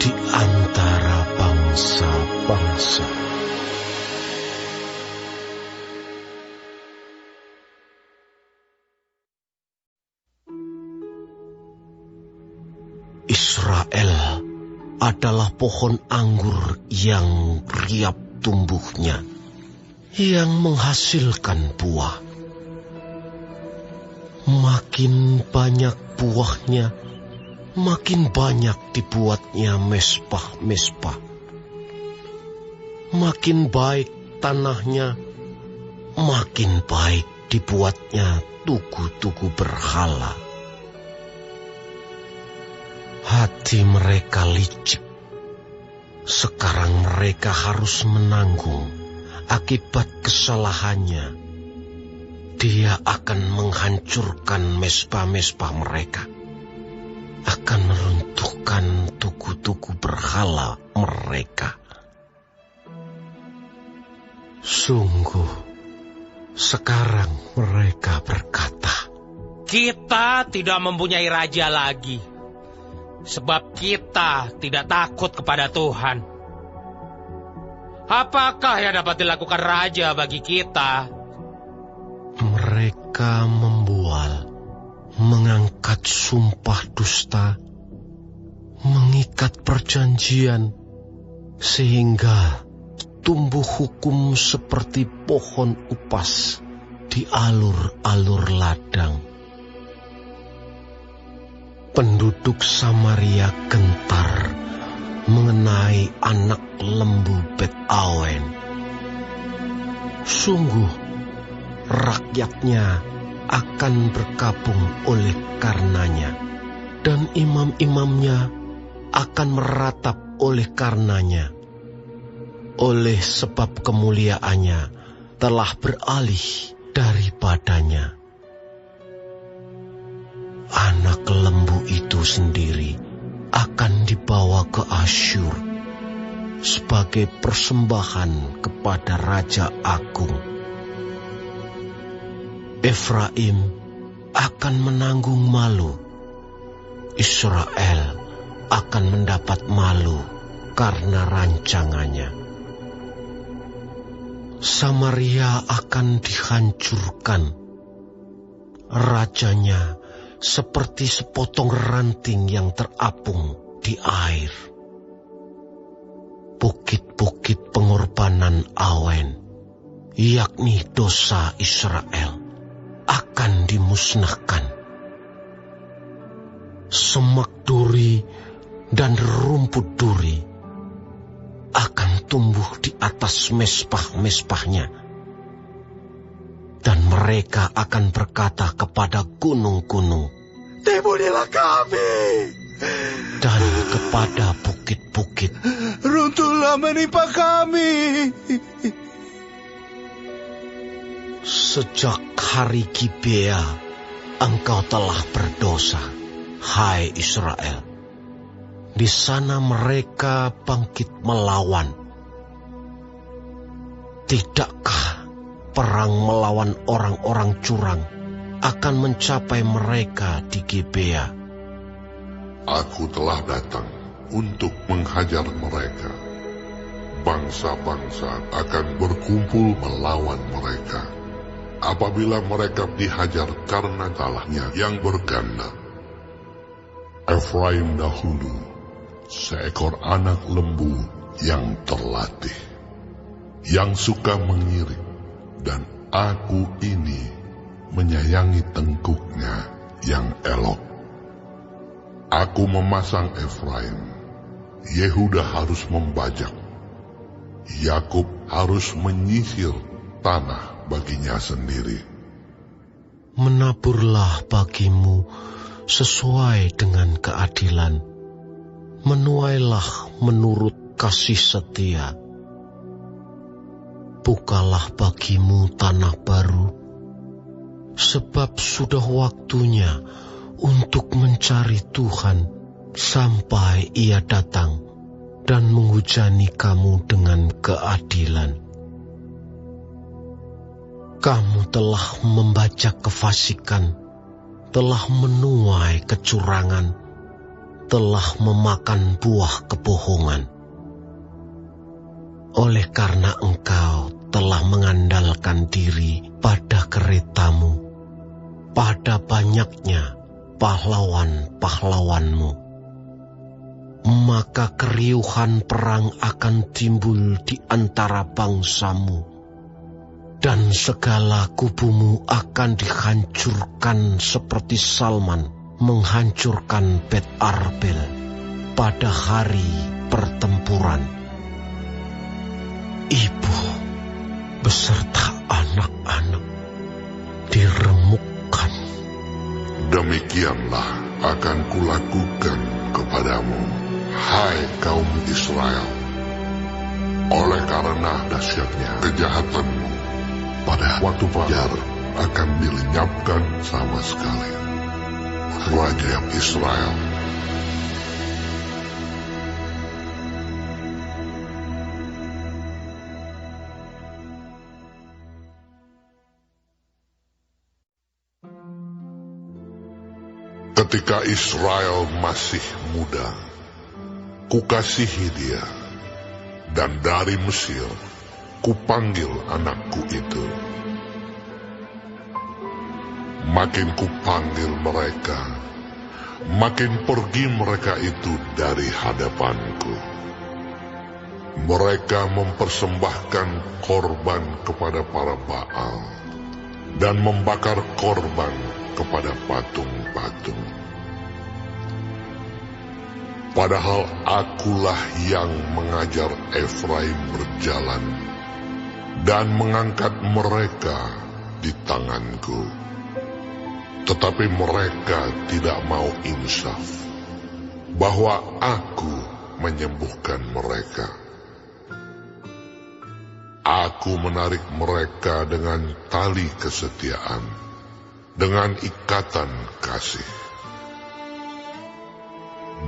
di antara bangsa-bangsa. Israel adalah pohon anggur yang riap tumbuhnya, yang menghasilkan buah. Makin banyak buahnya, makin banyak dibuatnya mezbah-mezbah. Makin baik tanahnya, makin baik dibuatnya tugu-tugu berhala. Hati mereka licik. Sekarang mereka harus menanggung akibat kesalahannya. Dia akan menghancurkan mezbah-mezbah mereka, akan meruntuhkan tugu-tugu berhala mereka. Sungguh, sekarang mereka berkata, kita tidak mempunyai raja lagi, sebab kita tidak takut kepada Tuhan. Apakah yang dapat dilakukan raja bagi kita? Mereka membual, mengangkat sumpah dusta, mengikat perjanjian, sehingga tumbuh hukum seperti pohon upas di alur-alur ladang. Penduduk Samaria gentar mengenai anak lembu Bet-awen. Sungguh, rakyatnya akan berkabung oleh karenanya, dan imam-imamnya akan meratap oleh karenanya. Oleh sebab kemuliaannya telah beralih daripadanya. Anak lembu itu sendiri akan dibawa ke Asyur sebagai persembahan kepada Raja Agung. Efraim akan menanggung malu. Israel akan mendapat malu karena rancangannya. Samaria akan dihancurkan. Rajanya seperti sepotong ranting yang terapung di air. Bukit-bukit pengorbanan awen, yakni dosa Israel, akan dimusnahkan. Semak duri dan rumput duri akan tumbuh di atas mezbah-mezbahnya, dan mereka akan berkata kepada gunung-gunung, "Timbunilah kami!" dan kepada bukit-bukit, "Runtuhlah menimpa kami!" Sejak hari Gibea, engkau telah berdosa, hai Israel. Di sana mereka bangkit melawan. Tidakkah perang melawan orang-orang curang akan mencapai mereka di Gibea? Aku telah datang untuk menghajar mereka. Bangsa-bangsa akan berkumpul melawan mereka. Apabila mereka dihajar karena salahnya yang berganda. Efraim dahulu seekor anak lembu yang terlatih, yang suka mengirik, dan aku ini menyayangi tengkuknya yang elok. Aku memasang Efraim, Yehuda harus membajak, Yakub harus menyisir tanah baginya sendiri. Menaburlah bagimu sesuai dengan keadilan, menuailah menurut kasih setia. Bukalah bagimu tanah baru, sebab sudah waktunya untuk mencari Tuhan sampai Ia datang dan menghujani kamu dengan keadilan. Kamu telah membajak kefasikan, telah menuai kecurangan, telah memakan buah kebohongan. Oleh karena engkau telah mengandalkan diri pada keretamu, pada banyaknya pahlawan-pahlawanmu, maka keriuhan perang akan timbul di antara bangsamu, dan segala kubumu akan dihancurkan seperti Salman menghancurkan Bet Arbel pada hari pertempuran. Ibu beserta anak-anak diremukkan. Demikianlah akan kulakukan kepadamu, hai kaum Israel, oleh karena dahsyatnya kejahatanmu. Pada waktu fajar akan dilenyapkan sama sekali Raja Israel. Ketika Israel masih muda, kukasihi dia, dan dari Mesir kupanggil anakku itu. Makin kupanggil mereka, makin pergi mereka itu dari hadapanku. Mereka mempersembahkan korban kepada para Baal dan membakar korban kepada patung-patung. Padahal akulah yang mengajar Efraim berjalan dan mengangkat mereka di tanganku. Tetapi mereka tidak mau insaf bahwa aku menyembuhkan mereka. Aku menarik mereka dengan tali kesetiaan, dengan ikatan kasih.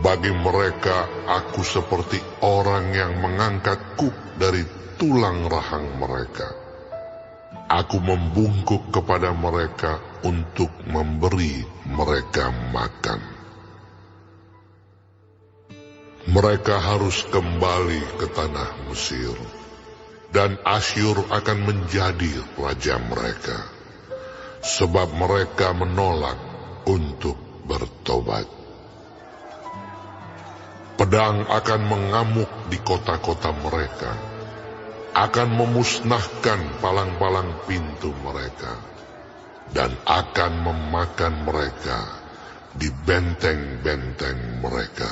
Bagi mereka aku seperti orang yang mengangkat kuk dari tulang rahang mereka. Aku membungkuk kepada mereka untuk memberi mereka makan. Mereka harus kembali ke tanah Mesir, dan Asyur akan menjadi raja mereka, sebab mereka menolak untuk bertobat. Pedang akan mengamuk di kota-kota mereka, akan memusnahkan palang-palang pintu mereka, dan akan memakan mereka di benteng-benteng mereka.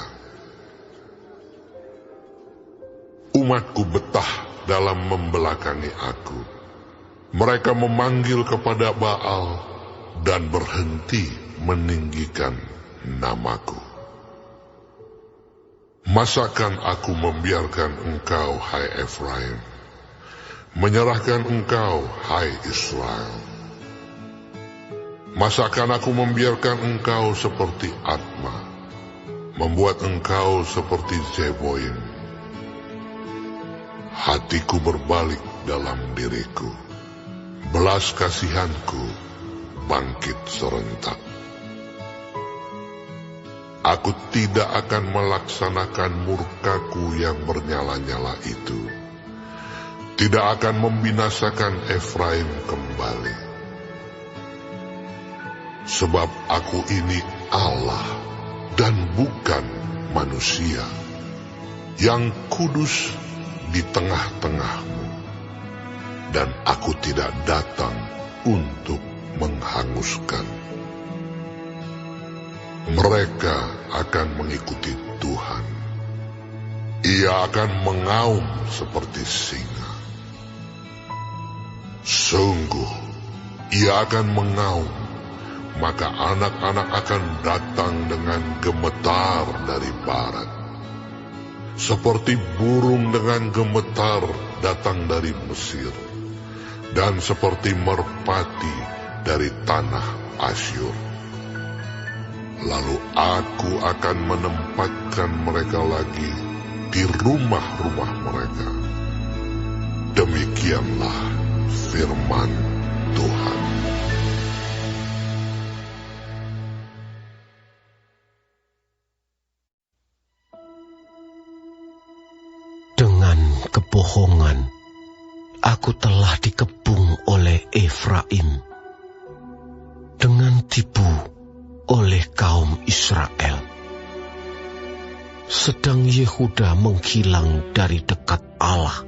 Umatku betah dalam membelakangi aku. Mereka memanggil kepada Baal dan berhenti meninggikan namaku. Masakan aku membiarkan engkau, hai Efraim, menyerahkan engkau, hai Israel? Masakan aku membiarkan engkau seperti Adma, membuat engkau seperti Zeboim? Hatiku berbalik dalam diriku, belas kasihanku bangkit serentak. Aku tidak akan melaksanakan murkaku yang bernyala-nyala itu, tidak akan membinasakan Efraim kembali. Sebab aku ini Allah dan bukan manusia, yang kudus di tengah-tengahmu, dan aku tidak datang untuk menghanguskan. Mereka akan mengikuti Tuhan. Ia akan mengaum seperti singa. Sungguh, ia akan mengaum, maka anak-anak akan datang dengan gemetar dari barat. Seperti burung dengan gemetar datang dari Mesir, dan seperti merpati dari tanah Asyur. lalu aku akan menempatkan mereka lagi di rumah-rumah mereka. Demikianlah firman Tuhan. Dengan kebohongan, aku telah dikepung oleh Efraim, dengan tipu oleh kaum Israel. Sedang Yehuda menghilang dari dekat Allah,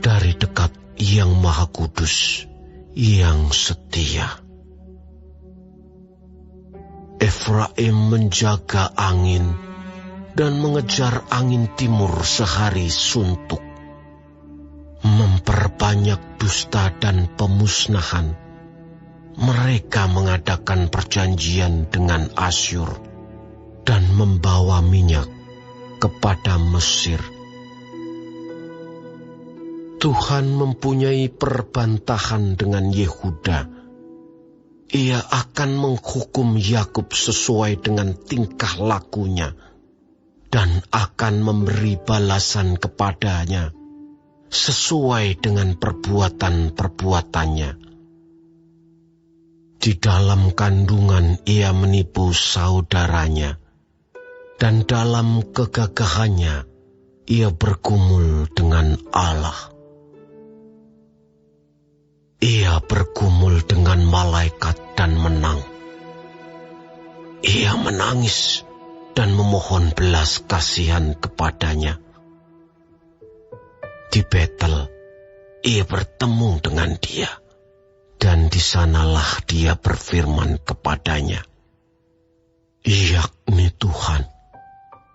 dari dekat Yang Maha Kudus, yang setia. Efraim menjaga angin dan mengejar angin timur sehari suntuk, memperbanyak dusta dan pemusnahan. Mereka mengadakan perjanjian dengan Asyur dan membawa minyak kepada Mesir. Tuhan mempunyai perbantahan dengan Yehuda. Ia akan menghukum Yakub sesuai dengan tingkah lakunya dan akan memberi balasan kepadanya sesuai dengan perbuatan-perbuatannya. Di dalam kandungan ia menipu saudaranya, dan dalam kegagahannya ia bergumul dengan Allah. Ia bergumul dengan malaikat dan menang. Ia menangis dan memohon belas kasihan kepadanya. Di Betel, ia bertemu dengan dia, dan di sanalah dia berfirman kepadanya, yakni Tuhan,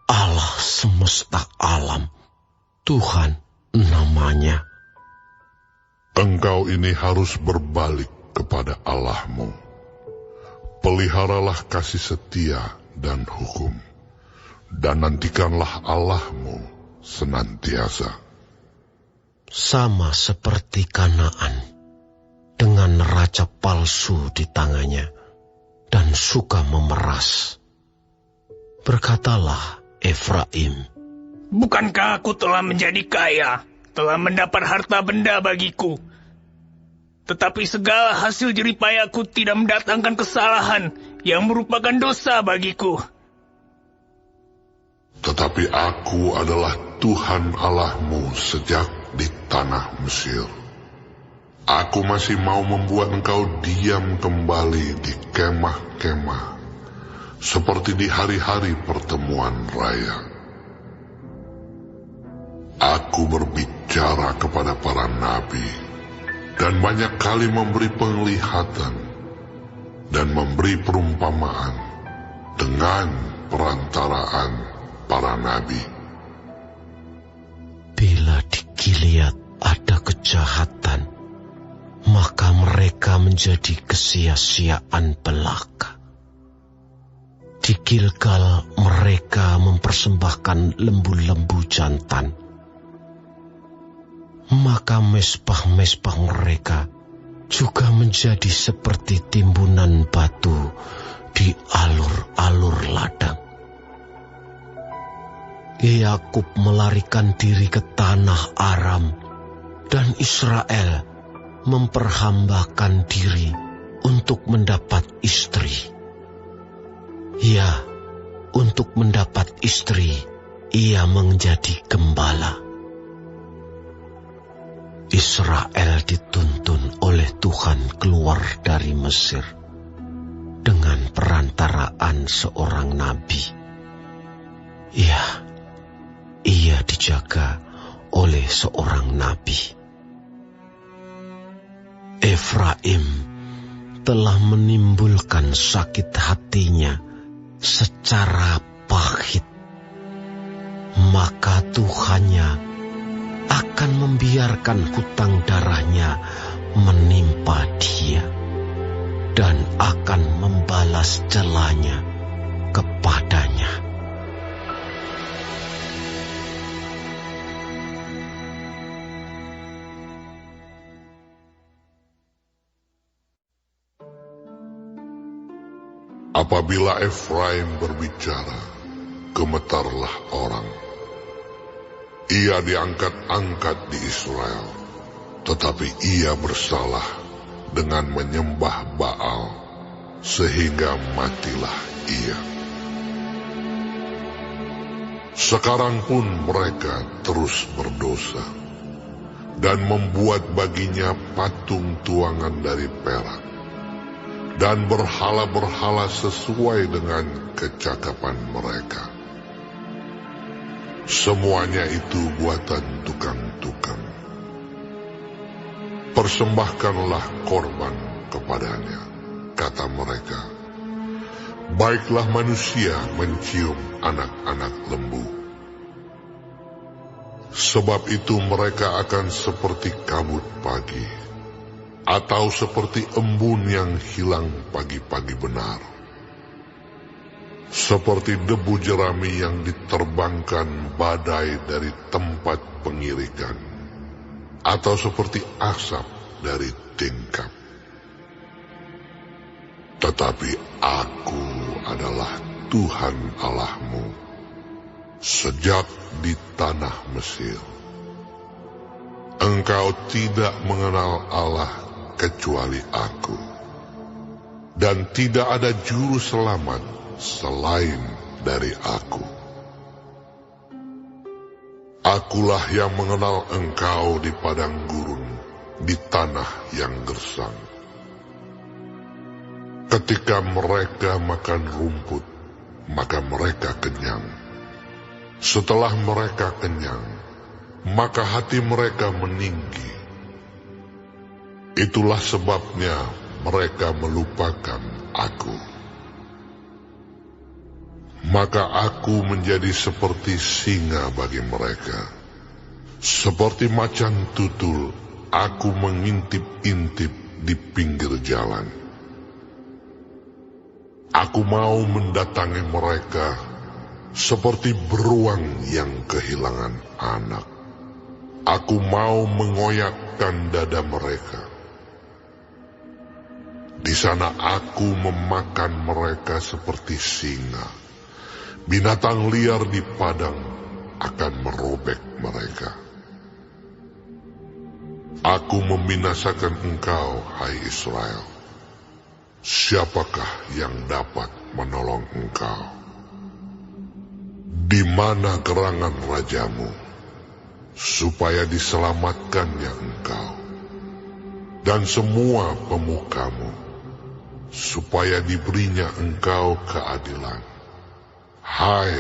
Allah semesta alam, Tuhan namanya. Engkau ini harus berbalik kepada Allahmu. Peliharalah kasih setia dan hukum, dan nantikanlah Allahmu senantiasa. Sama seperti Kanaan, dengan neraca palsu di tangannya, dan suka memeras. Berkatalah Efraim, bukankah aku telah menjadi kaya, telah mendapat harta benda bagiku? Tetapi segala hasil jeripayaku tidak mendatangkan kesalahan yang merupakan dosa bagiku. Tetapi aku adalah Tuhan Allahmu sejak di tanah Mesir. Aku masih mau membuat engkau diam kembali di kemah-kemah, seperti di hari-hari pertemuan raya. Aku berbicara kepada para nabi, dan banyak kali memberi penglihatan, dan memberi perumpamaan dengan perantaraan para nabi. bila di Gilead ada kejahatan, maka mereka menjadi kesia-siaan belaka. Di Gilgal mereka mempersembahkan lembu-lembu jantan, maka mesbah-mesbah mereka juga menjadi seperti timbunan batu di alur-alur ladang. Yakub melarikan diri ke tanah Aram, dan Israel memperhambakan diri untuk mendapat istri. Ya, untuk mendapat istri, ia menjadi gembala. Israel dituntun oleh Tuhan keluar dari Mesir dengan perantaraan seorang nabi. Ya, ia dijaga oleh seorang nabi. Efraim telah menimbulkan sakit hatinya secara pahit, maka Tuhannya akan membiarkan hutang darahnya menimpa dia dan akan membalas celanya kepadanya. Apabila Efraim berbicara, gemetarlah orang. Ia diangkat-angkat di Israel, tetapi ia bersalah dengan menyembah Baal, sehingga matilah ia. Sekarang pun mereka terus berdosa, dan membuat baginya patung tuangan dari perak, dan berhala-berhala sesuai dengan kecakapan mereka. Semuanya itu buatan tukang-tukang. Persembahkanlah korban kepadanya, kata mereka. Baiklah manusia mencium anak-anak lembu. Sebab itu mereka akan seperti kabut pagi, atau seperti embun yang hilang pagi-pagi benar. Seperti debu jerami yang diterbangkan badai dari tempat pengirikan, atau seperti asap dari tingkap. Tetapi aku adalah Tuhan Allahmu, sejak di tanah Mesir. Engkau tidak mengenal Allah kecuali aku, dan tidak ada juru selamat selain dari aku. Akulah yang mengenal engkau di padang gurun, di tanah yang gersang. Ketika mereka makan rumput, maka mereka kenyang. Setelah mereka kenyang, maka hati mereka meninggi. Itulah sebabnya mereka melupakan aku. Maka aku menjadi seperti singa bagi mereka. Seperti macan tutul, aku mengintip-intip di pinggir jalan. Aku mau mendatangi mereka seperti beruang yang kehilangan anak. Aku mau mengoyakkan dada mereka. Di sana aku memakan mereka seperti singa. Binatang liar di padang akan merobek mereka. Aku membinasakan engkau, hai Israel. Siapakah yang dapat menolong engkau? Di mana gerangan rajamu, supaya diselamatkannya engkau, dan semua pemukamu, supaya diberinya engkau keadilan? Hai,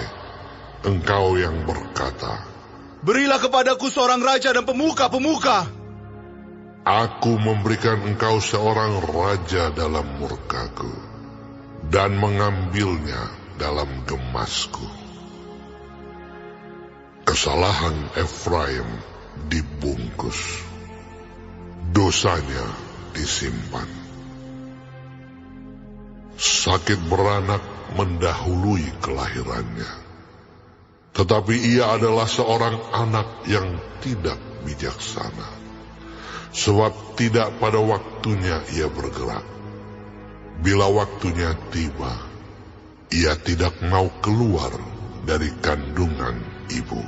engkau yang berkata, berilah kepadaku seorang raja dan pemuka-pemuka. Aku memberikan engkau seorang raja dalam murkaku, dan mengambilnya dalam gemasku. Kesalahan Efraim dibungkus, dosanya disimpan. Sakit beranak mendahului kelahirannya, tetapi ia adalah seorang anak yang tidak bijaksana. Sebab tidak pada waktunya ia bergerak. Bila waktunya tiba, ia tidak mau keluar dari kandungan ibu.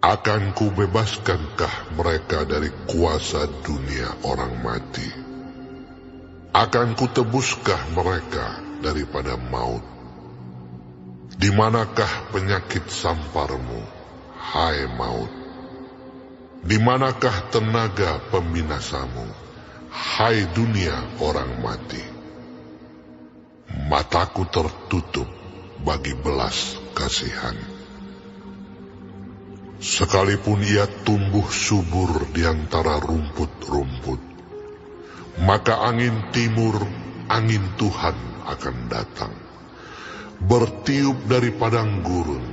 Akan kubebaskankah mereka dari kuasa dunia orang mati? Akan kutebuskah mereka daripada maut? Di manakah penyakit samparmu, hai maut? Di manakah tenaga pembinasamu, hai dunia orang mati? Mataku tertutup bagi belas kasihan. Sekalipun ia tumbuh subur di antara rumput-rumput, maka angin timur, angin Tuhan akan datang, bertiup dari padang gurun,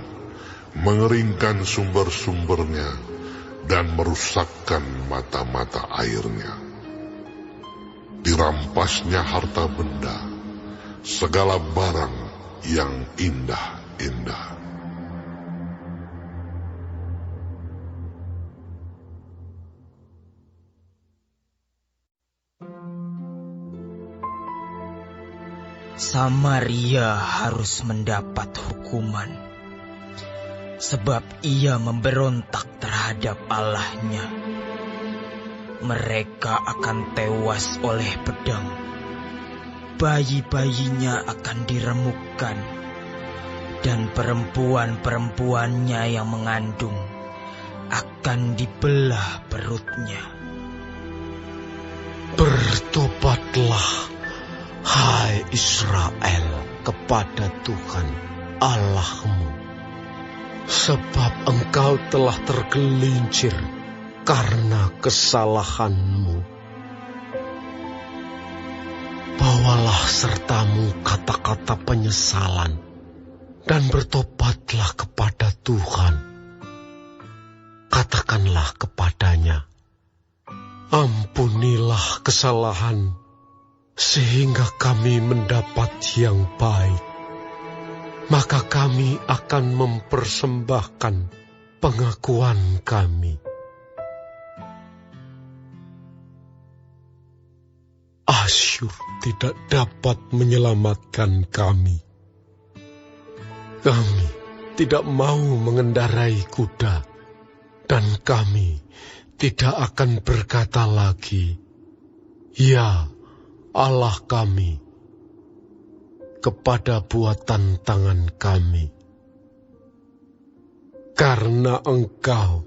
mengeringkan sumber-sumbernya, dan merusakkan mata-mata airnya. Dirampasnya harta benda, segala barang yang indah-indah. Samaria harus mendapat hukuman, sebab ia memberontak terhadap Allahnya. Mereka akan tewas oleh pedang, bayi-bayinya akan diremukkan, dan perempuan-perempuannya yang mengandung akan dibelah perutnya. Bertobatlah, hai Israel, kepada Tuhan Allahmu, sebab engkau telah tergelincir karena kesalahanmu. Bawalah sertamu kata-kata penyesalan dan bertobatlah kepada Tuhan. Katakanlah kepadanya, ampunilah kesalahan, sehingga kami mendapat yang baik. Maka kami akan mempersembahkan pengakuan kami. Asyur tidak dapat menyelamatkan kami. Kami tidak mau mengendarai kuda, dan kami tidak akan berkata lagi, ya Allah kami, kepada buatan tangan kami. Karena engkau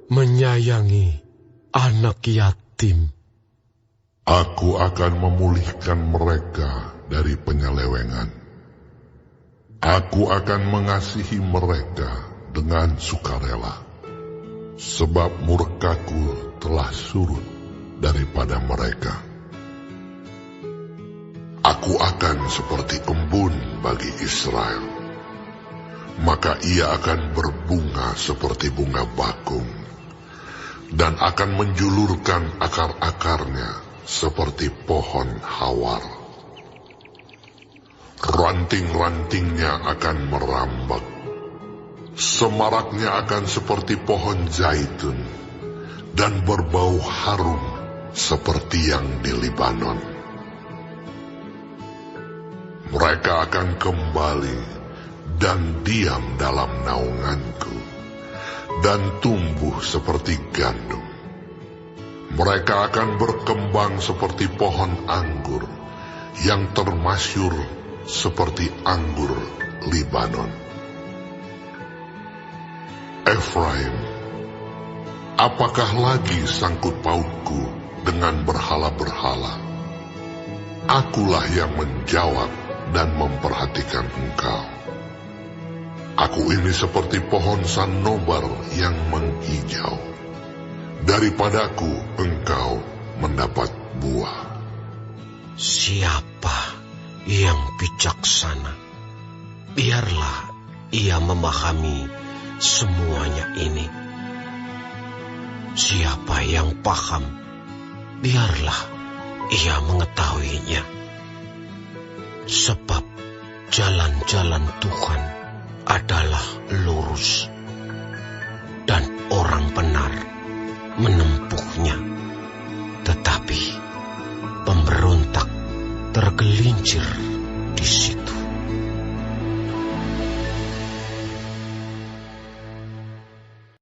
menyayangi anak yatim, Aku akan memulihkan mereka dari penyelewengan. Aku akan mengasihi mereka dengan sukarela, sebab murkaku telah surut daripada mereka. Aku akan seperti embun bagi Israel, maka ia akan berbunga seperti bunga bakung, dan akan menjulurkan akar-akarnya seperti pohon hawar. Ranting-rantingnya akan merambak, semaraknya akan seperti pohon zaitun, dan berbau harum seperti yang di Libanon. Mereka akan kembali dan diam dalam naunganku, dan tumbuh seperti gandum. Mereka akan berkembang seperti pohon anggur, yang termasyur seperti anggur Libanon. Efraim, apakah lagi sangkut pautku dengan berhala-berhala? Akulah yang menjawab dan memperhatikan engkau. Aku ini seperti pohon sanobar yang menghijau. Daripadaku engkau mendapat buah. Siapa yang bijaksana? Biarlah ia memahami semuanya ini. Siapa yang paham? Biarlah ia mengetahuinya. Sebab jalan-jalan Tuhan adalah lurus, dan orang benar menempuhnya. Tetapi pemberontak tergelincir